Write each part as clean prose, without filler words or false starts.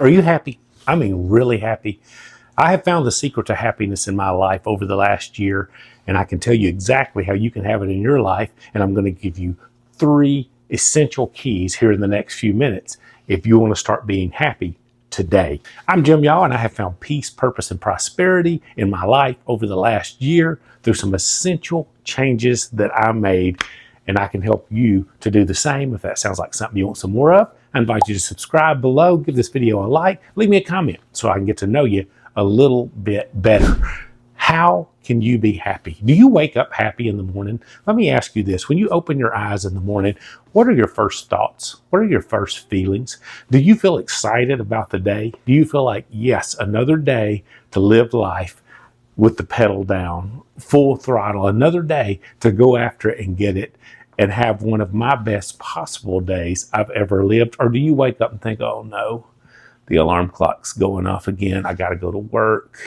Are you happy? I mean, really happy. I have found the secret to happiness in my life over the last year, and I can tell you exactly how you can have it in your life. And I'm going to give you 3 essential keys here in the next few minutes if you want to start being happy today. I'm Jim Yaw, and I have found peace, purpose, and prosperity in my life over the last year through some essential changes that I made, and I can help you to do the same. If that sounds like something you want some more of, I invite you to subscribe below, give this video a like, leave me a comment so I can get to know you a little bit better. How can you be happy? Do you wake up happy in the morning? Let me ask you this. When you open your eyes in the morning, what are your first thoughts? What are your first feelings? Do you feel excited about the day? Do you feel like, yes, another day to live life with the pedal down, full throttle, another day to go after it and get it and have one of my best possible days I've ever lived? Or do you wake up and think, oh no, the alarm clock's going off again. I got to go to work.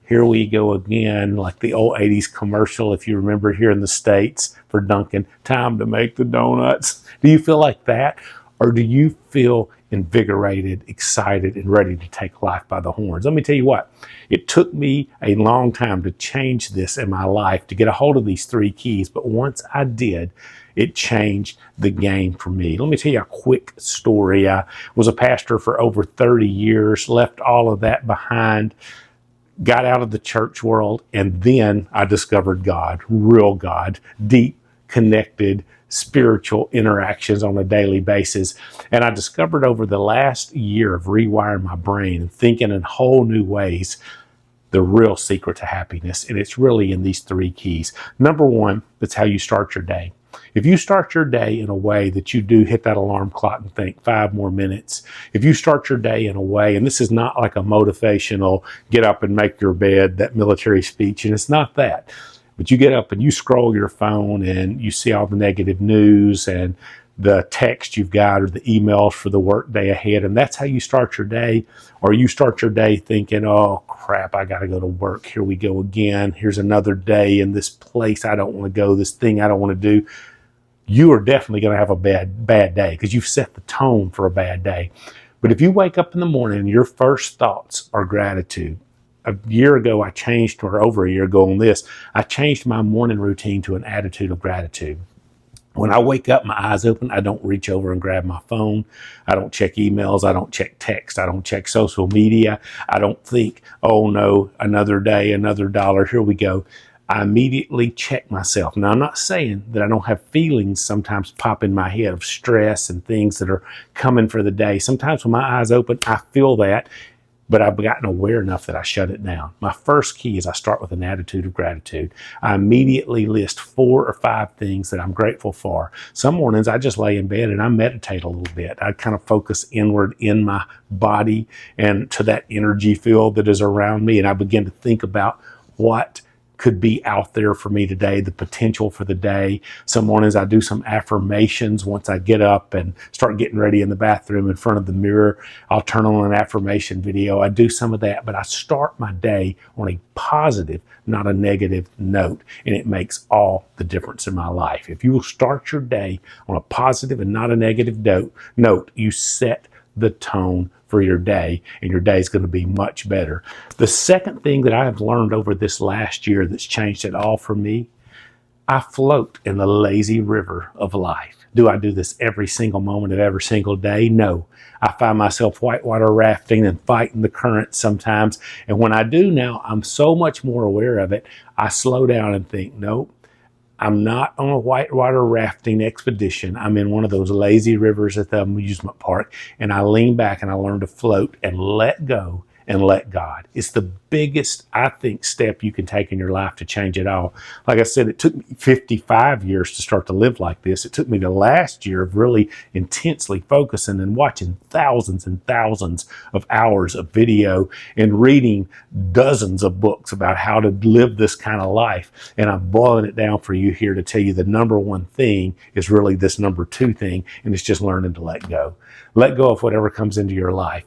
Here we go again, like the old 80s commercial, if you remember here in the States for Dunkin', time to make the donuts. Do you feel like that? Or do you feel invigorated, excited, and ready to take life by the horns? Let me tell you what, it took me a long time to change this in my life, to get a hold of these 3 keys. But once I did, it changed the game for me. Let me tell you a quick story. I was a pastor for over 30 years, left all of that behind, got out of the church world, and then I discovered God, real God, deep, connected, spiritual interactions on a daily basis. And I discovered over the last year of rewiring my brain and thinking in whole new ways, the real secret to happiness. And it's really in these 3 keys. Number 1, that's how you start your day. If you start your day in a way that you do hit that alarm clock and think 5 more minutes, if you start your day in a way, and this is not like a motivational get up and make your bed, that military speech, and it's not that, but you get up and you scroll your phone and you see all the negative news and the text you've got or the emails for the work day ahead, and that's how you start your day. Or you start your day thinking, oh crap, I got to go to work. Here we go again. Here's another day in this place I don't want to go, this thing I don't want to do. You are definitely going to have a bad day because you've set the tone for a bad day. But if you wake up in the morning and your first thoughts are gratitude. A year ago, I changed, or over a year ago on this, I changed my morning routine to an attitude of gratitude. When I wake up, my eyes open, I don't reach over and grab my phone. I don't check emails. I don't check text. I don't check social media. I don't think, oh no, another day, another dollar, here we go. I immediately check myself. Now, I'm not saying that I don't have feelings sometimes pop in my head of stress and things that are coming for the day. Sometimes when my eyes open, I feel that, but I've gotten aware enough that I shut it down. My first key is I start with an attitude of gratitude. I immediately list 4 or 5 things that I'm grateful for. Some mornings I just lay in bed and I meditate a little bit. I kind of focus inward in my body and to that energy field that is around me, and I begin to think about what could be out there for me today, the potential for the day. Some mornings I do some affirmations. Once I get up and start getting ready in the bathroom in front of the mirror, I'll turn on an affirmation video. I do some of that, but I start my day on a positive, not a negative note, and it makes all the difference in my life. If you will start your day on a positive and not a negative note, you set the tone for your day, and your day is going to be much better. The second thing that I have learned over this last year that's changed it all for me, I float in the lazy river of life. Do I do this every single moment of every single day? No. I find myself whitewater rafting and fighting the current sometimes. And when I do now, I'm so much more aware of it. I slow down and think, nope, I'm not on a whitewater rafting expedition. I'm in one of those lazy rivers at the amusement park, and I lean back and I learn to float and let go and let God. It's the biggest, I think, step you can take in your life to change it all. Like I said, it took me 55 years to start to live like this. It took me the last year of really intensely focusing and watching thousands and thousands of hours of video and reading dozens of books about how to live this kind of life. And I'm boiling it down for you here to tell you the number 1 thing is really this number 2 thing, and it's just learning to let go. Let go of whatever comes into your life.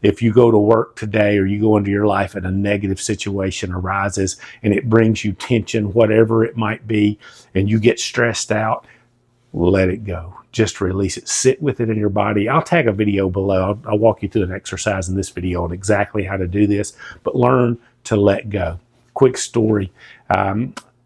If you go to work today or you go into your life and a negative situation arises and it brings you tension, whatever it might be, and you get stressed out, let it go. Just release it. Sit with it in your body. I'll tag a video below. I'll walk you through an exercise in this video on exactly how to do this, but learn to let go. Quick story.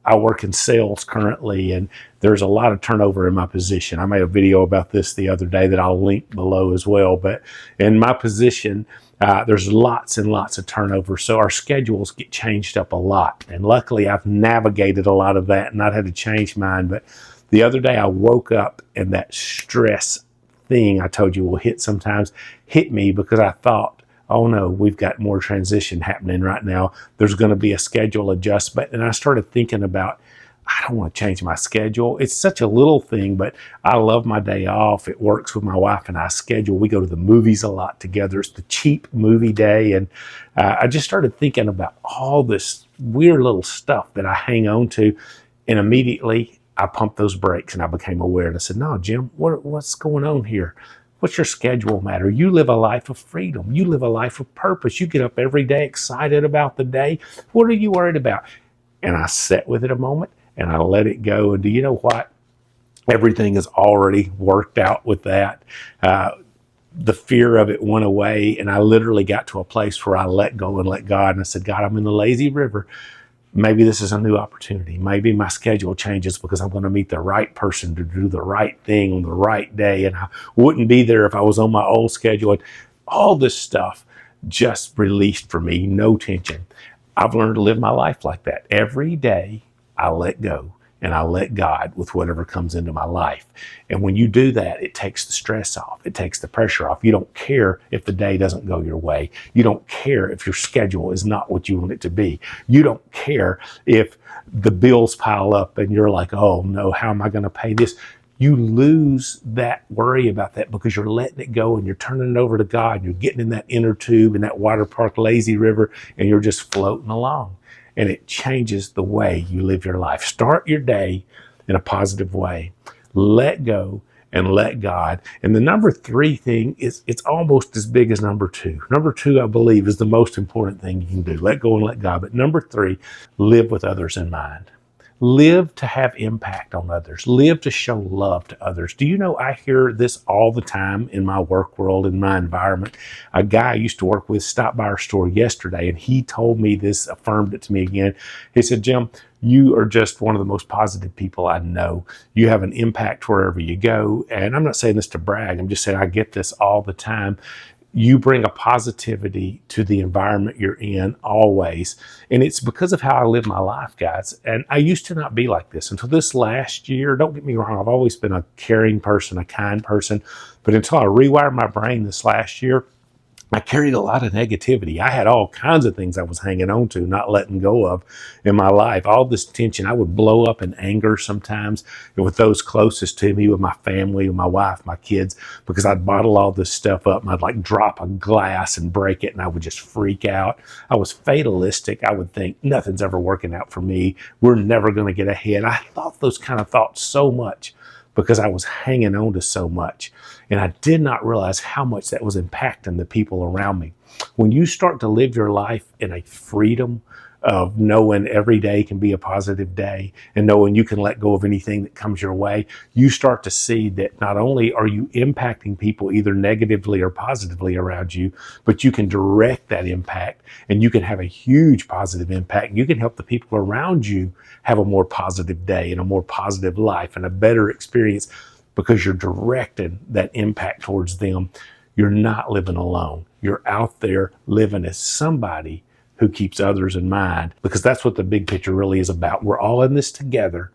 I work in sales currently, and there's a lot of turnover in my position. I made a video about this the other day that I'll link below as well. But in my position, there's lots and lots of turnover. So our schedules get changed up a lot. And luckily, I've navigated a lot of that and not had to change mine. But the other day, I woke up and that stress thing I told you will hit sometimes hit me because I thought, oh no, we've got more transition happening right now. There's going to be a schedule adjustment. And I started thinking about, I don't want to change my schedule. It's such a little thing, but I love my day off. It works with my wife and I schedule. We go to the movies a lot together. It's the cheap movie day. And I just started thinking about all this weird little stuff that I hang on to. And immediately I pumped those brakes and I became aware. And I said, no, Jim, what's going on here? What's your schedule matter? You live a life of freedom. You live a life of purpose. You get up every day excited about the day. What are you worried about? And I sat with it a moment and I let it go. And do you know what? Everything is already worked out with that. The fear of it went away. And I literally got to a place where I let go and let God. And I said, God, I'm in the lazy river. Maybe this is a new opportunity. Maybe my schedule changes because I'm going to meet the right person to do the right thing on the right day. And I wouldn't be there if I was on my old schedule. And all this stuff just released for me, no tension. I've learned to live my life like that. Every day I let go and I let God with whatever comes into my life. And when you do that, it takes the stress off. It takes the pressure off. You don't care if the day doesn't go your way. You don't care if your schedule is not what you want it to be. You don't care if the bills pile up and you're like, oh no, how am I going to pay this? You lose that worry about that because you're letting it go and you're turning it over to God. And you're getting in that inner tube in that water park lazy river and you're just floating along. And it changes the way you live your life. Start your day in a positive way. Let go and let God. And the number 3 thing it's almost as big as number 2. Number 2, I believe, is the most important thing you can do. Let go and let God. But number 3, live with others in mind. Live to have impact on others. Live to show love to others. Do you know I hear this all the time in my work world, in my environment? A guy I used to work with stopped by our store yesterday and he told me this, affirmed it to me again. He said, Jim, you are just one of the most positive people I know. You have an impact wherever you go. And I'm not saying this to brag. I'm just saying I get this all the time. You bring a positivity to the environment you're in always. And it's because of how I live my life, guys. And I used to not be like this until this last year. Don't get me wrong. I've always been a caring person, a kind person. But until I rewired my brain this last year, I carried a lot of negativity. I had all kinds of things I was hanging on to, not letting go of in my life. All this tension, I would blow up in anger sometimes with those closest to me, with my family, with my wife, my kids, because I'd bottle all this stuff up and I'd like drop a glass and break it and I would just freak out. I was fatalistic. I would think nothing's ever working out for me. We're never going to get ahead. I thought those kind of thoughts so much because I was hanging on to so much. And I did not realize how much that was impacting the people around me. When you start to live your life in a freedom of knowing every day can be a positive day and knowing you can let go of anything that comes your way, you start to see that not only are you impacting people either negatively or positively around you, but you can direct that impact and you can have a huge positive impact. You can help the people around you have a more positive day and a more positive life and a better experience because you're directing that impact towards them. You're not living alone. You're out there living as somebody who keeps others in mind, because that's what the big picture really is about. We're all in this together.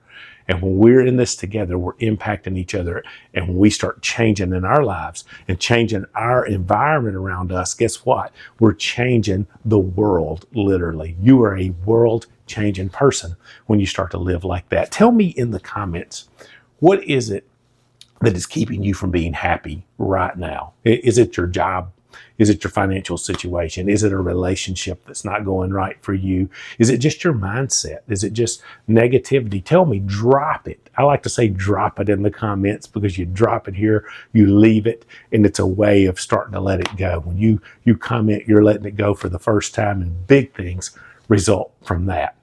And when we're in this together, we're impacting each other. And when we start changing in our lives and changing our environment around us, guess what? We're changing the world, literally. You are a world-changing person when you start to live like that. Tell me in the comments, what is it that is keeping you from being happy right now? Is it your job? Is it your financial situation? Is it a relationship that's not going right for you? Is it just your mindset? Is it just negativity? Tell me, drop it. I like to say drop it in the comments because you drop it here, you leave it, and it's a way of starting to let it go. When you comment, you're letting it go for the first time, and big things result from that.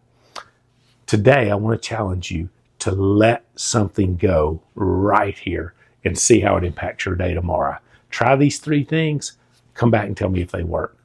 Today, I want to challenge you to let something go right here and see how it impacts your day tomorrow. Try these 3 things. Come back and tell me if they work.